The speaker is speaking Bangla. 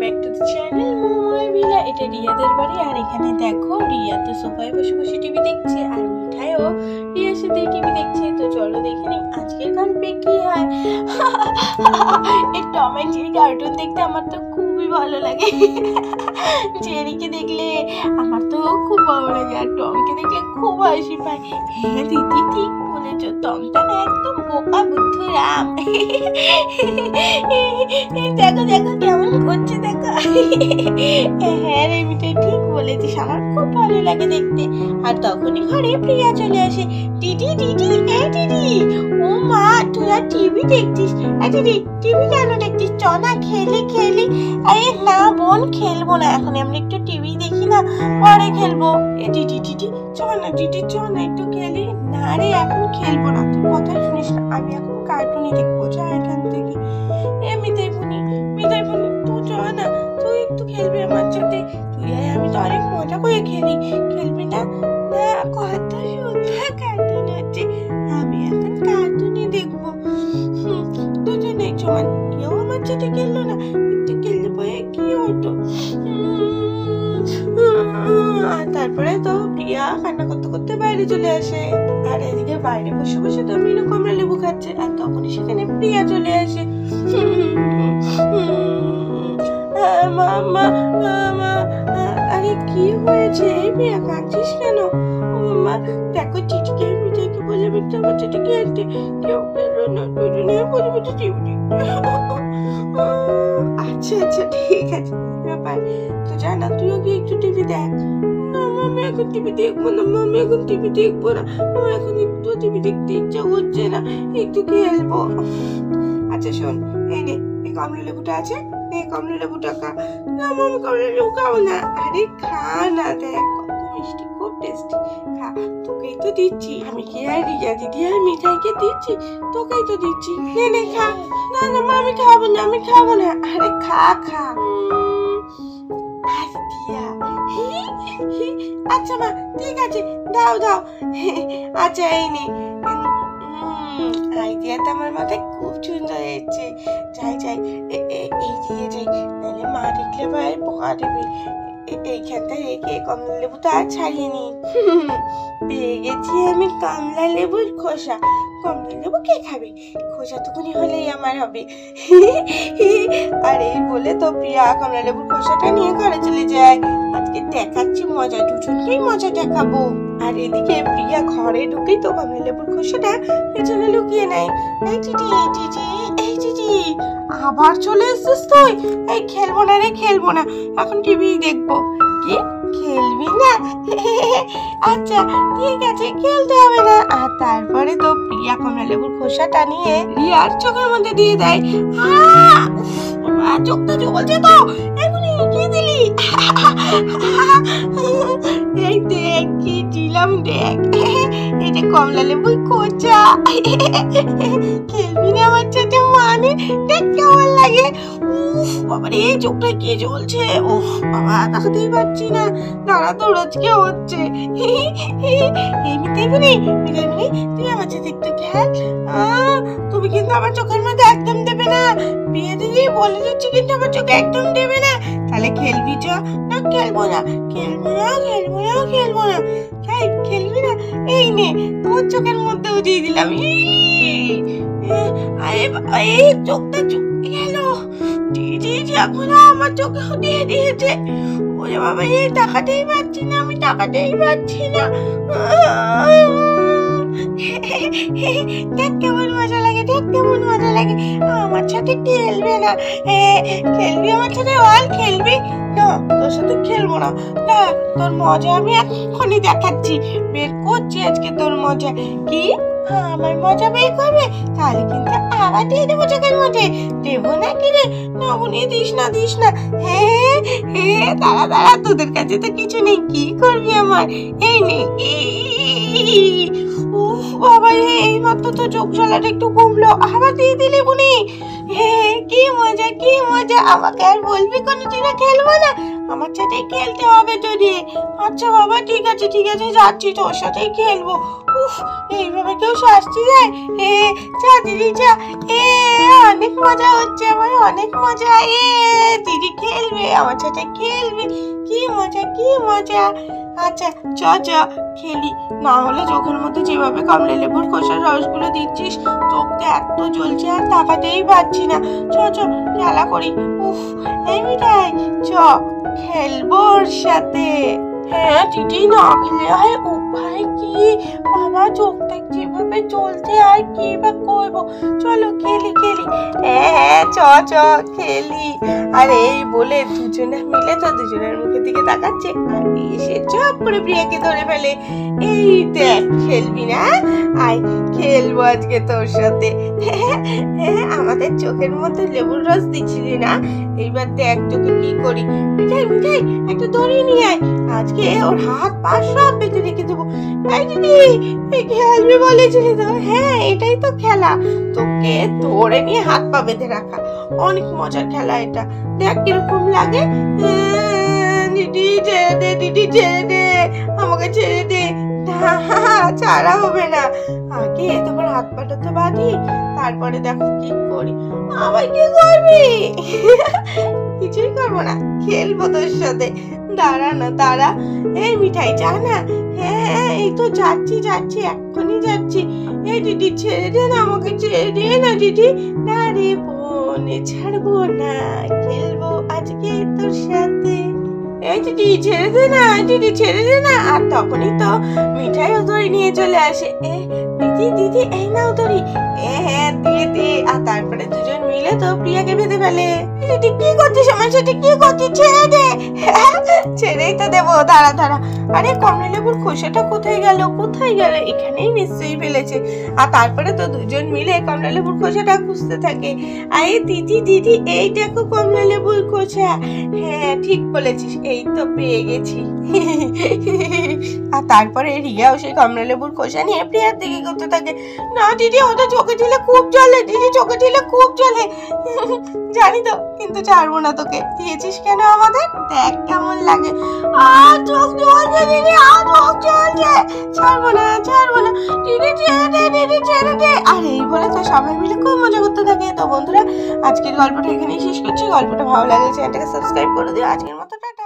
ব্যাক টু দ্য চ্যানেল মোমোয় ভিলা। এটা রিয়াদের বাড়ি। আর এখানে দেখো রিয়া তো সোফায় বসে বসে টিভি দেখছে, আর মিঠাইও রিয়ার সাথে টিভি দেখছে। তো চলো দেখে নিই আজকের গল্পে কি হয়। এই টম এন্ড জেরি কার্টুন দেখতে আমার তো খুবই ভালো লাগে। জেরিকে দেখলে আমার তো খুব ভালো লাগে, আর টমকে দেখলে খুব হাসি পায়। হ্যাঁ দিদি ঠিক বলেছ, টমটা না একদম বোকা বুদ্ধুরাম। দেখো দেখো কেমন করছে দেখো। হ্যাঁ রে মিঠাই ঠিক বলেছিস, আমার খুব ভালো লাগে দেখতে। আর তখনই ঘরে প্রিয়া চলে আসে। দিদি দিদি এই দিদি, ও মা তোরা টিভি দেখছিস? দিদি টিভি কেন দেখছিস? চ না খেলি খেলি। আরে না বোন খেলবো না, এখন আমরা একটু টিভি দেখি না, পরে খেলবো। দিদি দিদি চ না দিদি, চ না একটু খেলি। না রে এখন খেলবো না, তুই কথা শুনিস না, আমি এখন কার্টুনই দেখবো, যা এখান থেকে। মিঠাই বুনি তুই চ না, তুই একটু খেলবি আমার সাথে। তুই আর আমি তো অনেক মজা করে খেলি, খেলবি না? না কত সুন্দর কার্টুন হচ্ছে, আমি এখন কার্টুনই দেখবো। দুজনেই সমান, কেউ আমার সাথে খেললো না, একটু খেললে পরে কি হতো। আর তারপরে তো প্রিয়া কান্না করতে করতে বাইরে চলে আসে। আর এদিকে বাইরে বসে বসে তো মিনু কমলা লেবু খাচ্ছে, আর তখনই সেখানে প্রিয়া চলে আসে। আরে কি হয়েছে? এই প্রিয়া কাঁদছিস কেন? ও মামা দেখো চিচিকে মিঠাইকে বলে মিথ্যা বাচ্চাটি খেলতে, কেউ খেলো না, দুজনে বসে বসে টিভি। আচ্ছা আচ্ছা ঠিক আছে, ব্যাপার তো জানা, তুইও কি একটু টিভি দেখ। না আমি এখন টিভি দেখবো না, আমি এখন টিভি দেখবো না, আমার এখন একটু টিভি দেখতে ইচ্ছা করছে না, একটু খেলবো। আচ্ছা শোন, এই নে এই কমলা লেবুটা আছে, এই কমলা লেবুটা খা। না আমি কমলা লেবু খাবো না। আরে খা না, দেখ কত মিষ্টি, খুব টেস্টি, খা। তোকেই তো দিচ্ছি, আমি কি আর রিয়া দিদি আর মিঠাইকে দিচ্ছি? তোকেই তো দিচ্ছি, নে নে খা। না না মা আমি খাবো না, আমি খাবো না। আরে খা খা। আচ্ছা মা ঠিক আছে, দাও দাও। আচ্ছা এই নে। আইডিয়াটা আমার মাথায় খুব সুন্দর হয়েছে। যাই যাই এই দিয়ে যাই, নাহলে মা দেখলে ভাই বকা দেবে। এইখানটা রেখে কমলা লেবুটা আর ছাড়িয়ে নি। পেয়ে গেছি আমি কমলা লেবুর খোসা। কমলা লেবু কে খাবে? খোসা টুকুনি হলেই আমার হবে। আর এই বলে তো প্রিয়া কমলা লেবুর খোসাটা নিয়ে ঘরে চলে যায়। আজকে দেখাচ্ছি মজা, দুজনকেই মজা দেখাবো। আর এদিকে প্রিয়া ঘরে ঢুকেই তো কমলা লেবুর খোসাটা পেছনে লুকিয়ে নেয়। এই চিঠি এই চিঠি এই চিঠি, আবার চলে এসছিস তুই? এই খেলবো না রে, খেলবো না, এখন টিভি দেখবো। কি খেলবি না? আচ্ছা ঠিক আছে, খেলতে হবে না। আর তারপরে তো প্রিয়া কমলা লেবুর খোসাটা নিয়ে রিয়ার চোখের মধ্যে দিয়ে দেয়। চোখটা জ্বলছে তো, এমনি কি দিলি? এই দেখ কি দিলাম, দেখ এটা কমলা লেবুর খোসা। খেলবি না আমার সাথে? মানে দেখ কেমন লাগে। বাবারে চোখটা কি জ্বলছে, উফ বাবা তাকাতেই পারছি না, দাঁড়া তো রোজকে হচ্ছে। এই মিঠাই বুনি তুই আমার সাথে একটু খেল। তুমি কিন্তু আমার চোখের মধ্যে একদম দেবে না, বিয়ে দিদি বলে দিচ্ছি, কিন্তু আমার চোখে একদম দেবে না। তাহলে খেলবি চ? না খেলবো না, খেলবো না, খেলবো না, খেলবো না। তাই খেলবি না? এই নে তোর চোখের মধ্যেও দিয়ে দিলাম। এই চোখটা চুপকে গেল। দিদি এখন আমার চোখে দিয়ে দিয়েছে। ওরে বাবা এই তাকাতেই পারছি না, আমি তাকাতেই পারছি না। দেখ কেমন মজা লাগে, দেখ কেমন মজা লাগে। আমার সাথে খেলবে না? খেলবি আমার সাথে? বল খেলবি? না তোর সাথে খেলবো না। না তোর মজা আমি এখনই দেখাচ্ছি, বের করছি আজকে তোর মজা। কি আমার মজা বের করবে? তাহলে কিন্তু আবার দিয়ে দেবো চোখের মধ্যে। দেবো না কি রে? না বুনিয়ে দিস না, দিস না। হ্যাঁ হ্যাঁ দাঁড়া দাঁড়া, তোদের কাছে তো কিছু নেই, কি করবি আমার? এই নে। বাবা এই মাত্র তো চোখ জ্বালাটা একটু কমলো, আবার দিয়ে দিলি বুনি। কি মজা কি মজা, আমাকে আর বলবি কোনোদিনও খেলবো না? আমার সাথেই খেলতে হবে তোরে। আচ্ছা বাবা, ঠিক আছে যাচ্ছি, তোর সাথেই খেলবো। উফ, এইভাবে কেউ শাস্তি দেয়? যা দিদি যা। অনেক মজা হচ্ছে আমার, অনেক মজা। দিদি খেলবে, আমার সাথে খেলবে। কি মজা। আচ্ছা চ খেলি। না হলে চোখের মধ্যে যেভাবে কমলা লেবুর খোসার রসগুলো দিচ্ছিস, চোখটা এত জ্বলছে আর তাকাতেই পারছি না। চ খেলা করি। উফ, এই মিঠাই, চ খেলবো ওর সাথে। হ্যাঁ দিদি, না খেলে আর উপায় কি? বাবা চোখটা যেভাবে জ্বলছে, আর কি বা করবো। চলো খেলি। হ্যাঁ চ খেলি। আর এই বলে দুজনে মিলে তো দুজনের মুখের দিকে তাকাচ্ছে, আর এসে চপ করে প্রিয়াকে ধরে ফেলে। এই দেখ, খেলবি না? আয় খেলবো আজকে তোর সাথে। হ্যাঁ, আমাদের চোখের মধ্যে লেবুর রস দিচ্ছিলি না, এইবার দেখ তোকে কি করি। মিঠাই একটা দড়ি নিয়ে আয়, আজকে ওর হাত পা সব বেঁধে রেখে দেবো। এই দিদি, খেলবি বলেছিলি তো? হ্যাঁ, এটাই তো খেলা, তোকে ধরে নিয়ে হাত পা বেঁধে রাখা। অনেক মজার খেলা এটা, দেখ কিরকম লাগে। দিদি ছেড়ে দে, আমাকে ছেড়ে দে। ছাড়া হবে না, আগে তোমার হাত পাটা তো বাঁধি, তারপরে দেখো কি করি। আবার কি করবি? কিছুই করবো না, খেলবো তোর সাথে। দাঁড়া। এই মিঠাই যা না। হ্যাঁ, এই তো যাচ্ছি, এক্ষুনি যাচ্ছি। এই দিদি ছেড়ে দে না, আমাকে ছেড়ে দে না দিদি। না রে বোন, ছাড়বো না, খেলবো আজকে তোর সাথে। এই দিদি ছেড়ে দে না। আর তখনই তো মিঠাইও দড়ি নিয়ে চলে আসে। দিদি এই নাও দড়ি। হ্যাঁ দে। আর তারপরে দুজন মিলে তো প্রিয়াকে বেঁধে ফেলে। দিদি কি করছিস আমার সাথে? কি করছিস? ছেড়ে দে। ছেড়েই তো দেবো, দাঁড়া। আরে কমলা লেবুর খোসাটা কোথায় গেল? এখানেই নিশ্চয়ই ফেলেছে। আর তারপরে তো দুজন মিলে কমলা লেবুর খোসাটা খুঁজতে থাকে। আরে দিদি এই দেখো কমলা লেবুর খোসা। হ্যাঁ ঠিক বলেছিস, এই তো পেয়ে গেছি। আর তারপরে রিয়াও সেই কমলা লেবুর খোসা নিয়ে প্রিয়ার দিকে করতে থাকে। না দিদি, ওটা চোখে দিলে খুব জ্বলে। জানি তো, কিন্তু ছাড়বো না তোকে। দিয়েছিস কেন আমাদের? দেখ কেমন লাগে। চোখ জ্বলছে দিদি, চোখ জ্বলছে। ছাড়বো না দিদি, ছেড়ে দে। আর এই বলে তো সবাই মিলে খুব মজা করতে থাকে। তো বন্ধুরা, আজকের গল্পটা এখানেই শেষ করছি। গল্পটা ভালো লাগলে চ্যানেলটাকে সাবস্ক্রাইব করে দিও। আজকের মতো টাটা।